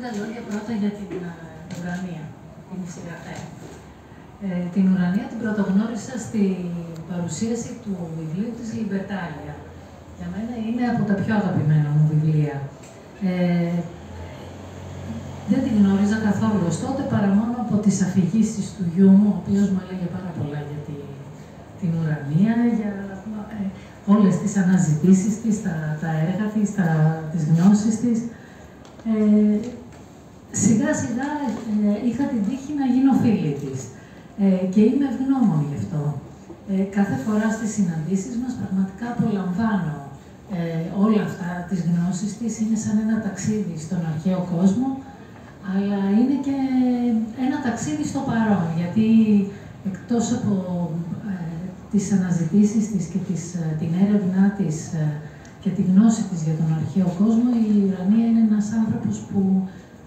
λίγα λόγια πρώτα για την Ουρανία, την συγγραφέα. Την Ουρανία την πρωτογνώρισα στην παρουσίαση του βιβλίου της Λιμπερτάλια. Για μένα είναι από τα πιο αγαπημένα μου βιβλία. Δεν την γνώριζα καθόλου ως τότε, παρά μόνο από τις αφηγήσεις του γιού μου, ο οποίος μου έλεγε πάρα πολλά για την Ουρανία, για όλες τις αναζητήσεις της, τα έργα της, τις γνώσεις της. Σιγά σιγά είχα την τύχη να γίνω φίλη της και είμαι ευγνώμων γι' αυτό. Κάθε φορά στις συναντήσεις μας πραγματικά απολαμβάνω όλα αυτά τις γνώσεις της. Είναι σαν ένα ταξίδι στον αρχαίο κόσμο, αλλά είναι και ένα ταξίδι στο παρόν, γιατί εκτός από τις αναζητήσεις της και την έρευνά της και τη γνώση της για τον αρχαίο κόσμο, η Ουρανία είναι ένας άνθρωπος που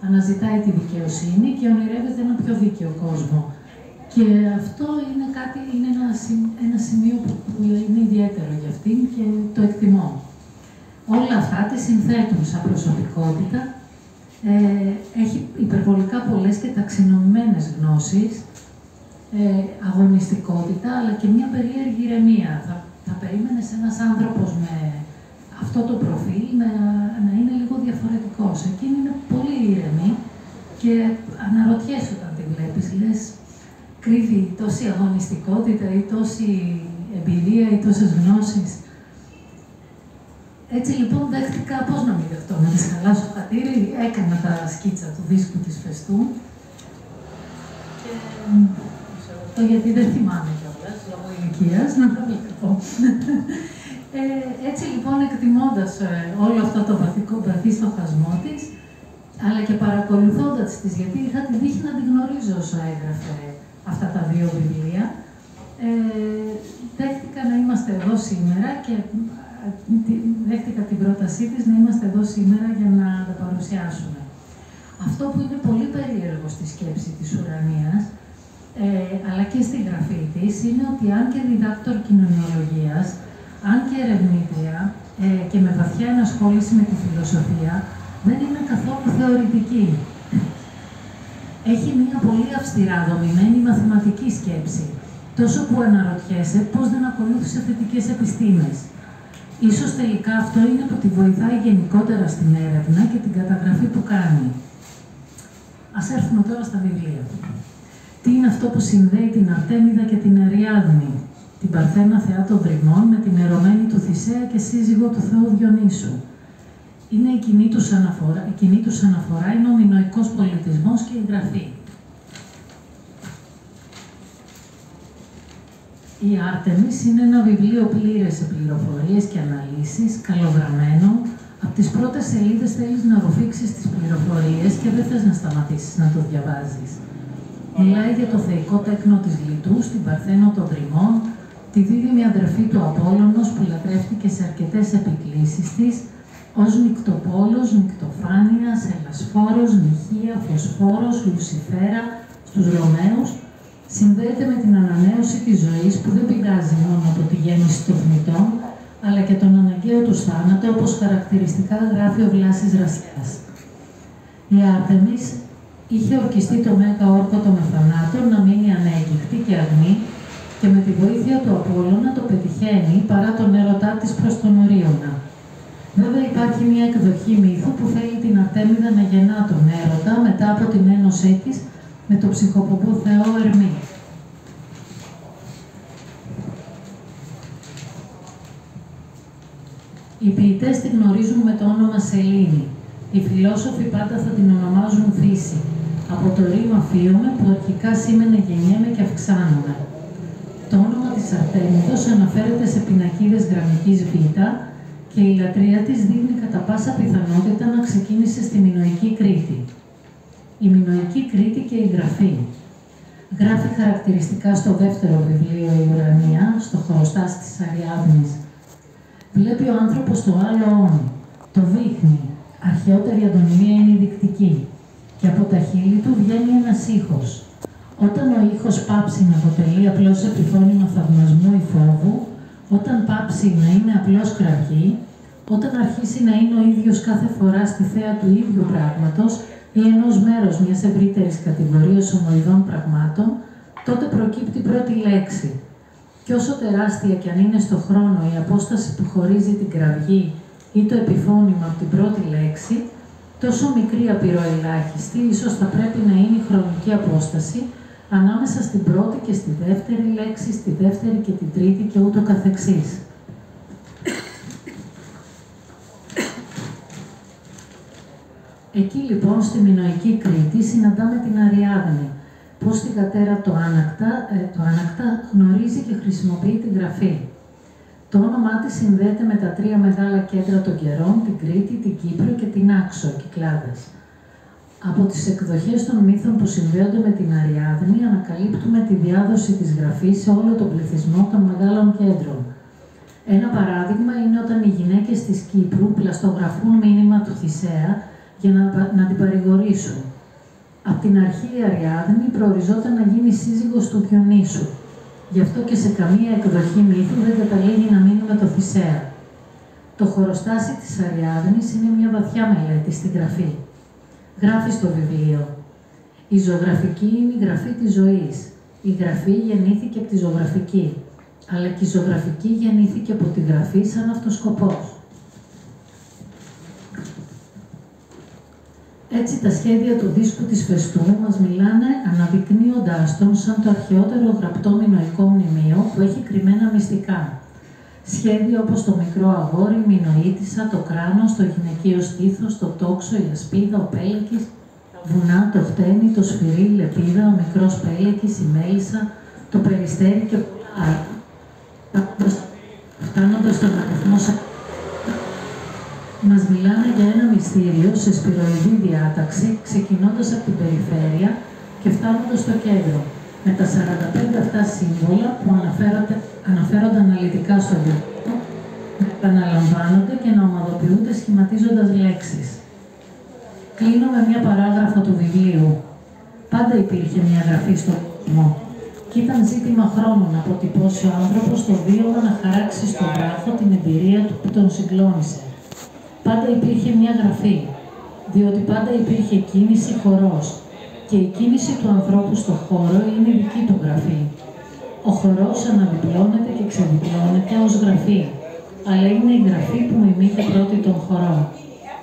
αναζητάει τη δικαιοσύνη και ονειρεύεται ένα πιο δίκαιο κόσμο. Και αυτό είναι ένα σημείο που είναι ιδιαίτερο για αυτήν και το εκτιμώ. Όλα αυτά τη συνθέτουν σαν προσωπικότητα. Έχει υπερβολικά πολλές και ταξινομημένες γνώσεις, αγωνιστικότητα, αλλά και μια περίεργη ηρεμία. Θα περίμενες ένας άνθρωπος με αυτό το προφίλ να είναι λίγο διαφορετικός. Εκείνη είναι πολύ ήρεμη και αναρωτιέσαι όταν τη βλέπεις, λες, κρύβει τόση αγωνιστικότητα ή τόση εμπειρία ή τόσες γνώσεις. Έτσι λοιπόν δέχτηκα, πώς να μην δεχτώ, να της χαλάσω χατήρι, έκανα τα σκίτσα του δίσκου της Φεστού. Και το γιατί δεν θυμάμαι κιόλας, λόγω ηλικίας, να το πω. Έτσι λοιπόν, εκτιμώντας όλο αυτό το βαθύ στοχασμό της, αλλά και παρακολουθώντας της, γιατί είχα την τύχη να την γνωρίζω όσο έγραφε αυτά τα δύο βιβλία, δέχτηκα να είμαστε εδώ σήμερα και δέχτηκα την πρότασή της να είμαστε εδώ σήμερα για να τα παρουσιάσουμε. Αυτό που είναι πολύ περίεργο στη σκέψη της Ουρανίας, αλλά και στη γραφή της, είναι ότι αν και διδάκτορ κοινωνιολογίας, αν και ερευνήτρια και με βαθιά ενασχόληση με τη φιλοσοφία, δεν είναι καθόλου θεωρητική. Έχει μια πολύ αυστηρά δομημένη μαθηματική σκέψη, τόσο που αναρωτιέσαι πώς δεν ακολούθησε θετικές επιστήμες. Ίσως τελικά αυτό είναι που τη βοηθάει γενικότερα στην έρευνα και την καταγραφή που κάνει. Ας έρθουμε τώρα στα βιβλία. Τι είναι αυτό που συνδέει την Αρτέμιδα και την Αριάδνη, την Παρθένα θεά των Δρυμών, με την ερωμένη του Θησέα και σύζυγο του Θεού Διονύσου? Είναι η κοινή τους αναφορά, είναι ο μινωικός πολιτισμός και η γραφή. Η Άρτεμις είναι ένα βιβλίο πλήρες σε πληροφορίες και αναλύσεις, καλογραμμένο. Από τις πρώτες σελίδες θέλεις να ρουφήξεις τις πληροφορίες και δεν θες να σταματήσεις να το διαβάζεις. Μιλάει για το θεϊκό τέκνο της Λιτούς, την Παρθένο των Δρυμών, τη δίδυμη αδερφή του Απόλλωνος που λατρεύτηκε σε αρκετές επικλήσεις της, ως νυκτοπόλος, νυκτοφάνεια, σελασφόρος, νυχία, φωσφόρος, λουσιφέρα στους Ρωμαίους, συνδέεται με την ανανέωση της ζωής που δεν πηγάζει μόνο από τη γέννηση των θνητών, αλλά και τον αναγκαίο τους θάνατο, όπως χαρακτηριστικά γράφει ο Βλάσης Ρασιάς. Η Άρτεμις είχε ορκιστεί το Μέγα Όρκο των Μεθανάτων να μείνει ανέγκυχτη και αγνή και με τη βοήθεια του Απόλλωνα το πετυχαίνει παρά τον έρωτά της προς τον Ορίωνα. Βέβαια υπάρχει μια εκδοχή μύθου που θέλει την Αρτέμιδα να γεννά τον έρωτα μετά από την ένωσή της με τον ψυχοποπό θεό Ερμή. Οι ποιητές τη γνωρίζουν με το όνομα Σελήνη. Οι φιλόσοφοι πάντα θα την ονομάζουν Φύση, από το ρήμα φύομαι που αρχικά σήμαινε γεννιέμαι και αυξάνομαι. Το όνομα της Αρτέμιδος αναφέρεται σε πινακίδες γραμμικής Β και η λατρεία της δείχνει κατά πάσα πιθανότητα να ξεκίνησε στη Μινωική Κρήτη. Η Μινωική Κρήτη και η γραφή. Γράφει χαρακτηριστικά στο δεύτερο βιβλίο η Ουρανία, στο χωροστάσι της Αριάδνης. Βλέπει ο άνθρωπος το άλλο όν, το δείχνει. Αρχαιότερη αντωνυμία είναι η δεικτική και από τα χείλη του βγαίνει ένας ήχος. Όταν ο ήχος πάψει να αποτελεί απλώς επιφώνημα θαυμασμού ή φόβου, όταν πάψει να είναι απλώς κραυγή, όταν αρχίσει να είναι ο ίδιος κάθε φορά στη θέα του ίδιου πράγματος, ή ενός μέρους μιας ευρύτερης κατηγορίας ομοειδών πραγμάτων, τότε προκύπτει η πρώτη λέξη. Και όσο τεράστια κι αν είναι στο χρόνο η απόσταση που χωρίζει την κραυγή ή το επιφώνημα από την πρώτη λέξη, τόσο μικρή απειροελάχιστη, ίσως θα πρέπει να είναι η χρονική απόσταση ανάμεσα στην πρώτη και στη δεύτερη λέξη, στη δεύτερη και την τρίτη και ούτω καθεξής. Εκεί λοιπόν στη Μινωική Κρήτη συναντάμε την Αριάδνη, που στην κατέρα το άνακτα γνωρίζει και χρησιμοποιεί την γραφή. Το όνομά της συνδέεται με τα τρία μεγάλα κέντρα των καιρών, την Κρήτη, την Κύπρο και την Άξο, Κυκλάδες. Από τις εκδοχές των μύθων που συνδέονται με την Αριάδνη ανακαλύπτουμε τη διάδοση της γραφής σε όλο τον πληθυσμό των μεγάλων κέντρων. Ένα παράδειγμα είναι όταν οι γυναίκες της Κύπρου πλαστογραφούν μήνυμα του Θησέα για να την παρηγορήσουν. Απ' την αρχή η Αριάδνη προοριζόταν να γίνει σύζυγος του Διονύσου. Γι' αυτό και σε καμία εκδοχή μύθου δεν καταλήγει να μείνει με το Θησέα. Το χωροστάσι της Αριάδνης είναι μια βαθιά μελέτη στη γραφή. Γράφει στο βιβλίο: «Η ζωγραφική είναι η γραφή της ζωής. Η γραφή γεννήθηκε από τη ζωγραφική, αλλά και η ζωγραφική γεννήθηκε από τη γραφή σαν αυτοσκοπός». Έτσι, τα σχέδια του δίσκου της Φεστού μας μιλάνε αναδεικνύοντάς τον σαν το αρχαιότερο γραπτό μινωικό μνημείο που έχει κρυμμένα μυστικά. Σχέδια όπως το μικρό αγόρι, η Μινωήτισσα, το κράνος, το γυναικείο στήθος, το τόξο, η ασπίδα, ο πέλεκης, τα βουνά, το χτένι, το σφυρί, η λεπίδα, ο μικρός πέλεκης, η μέλισσα, το περιστέρι και πολλά άλλα. Φτάνοντας στον αριθμό μας μιλάνε για ένα μυστήριο σε σπυροειδή διάταξη, ξεκινώντας από την περιφέρεια και φτάνοντας στο κέντρο, με τα 45 αυτά σύμβολα που αναφέρονται αναλυτικά στο βιβλίο, επαναλαμβάνονται και να ομαδοποιούνται σχηματίζοντας λέξεις. Κλείνω με μια παράγραφο του βιβλίου. Πάντα υπήρχε μια γραφή στον κόσμο και ήταν ζήτημα χρόνου να αποτυπώσει ο άνθρωπος το βίωμα να χαράξει στον βράχο την εμπειρία του που τον συγκλώνησε. Πάντα υπήρχε μια γραφή, διότι πάντα υπήρχε κίνηση χορός και η κίνηση του ανθρώπου στο χώρο είναι η δική του γραφή. Ο χορός αναδιπλώνεται και ξεδιπλώνεται ως γραφή, αλλά είναι η γραφή που μιμείται πρώτη τον χορό.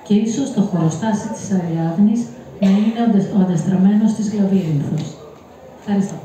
Και ίσως το χωροστάσι της Αριάδνης να είναι ο αντεστραμμένος της Λαβύρινθος. Ευχαριστώ.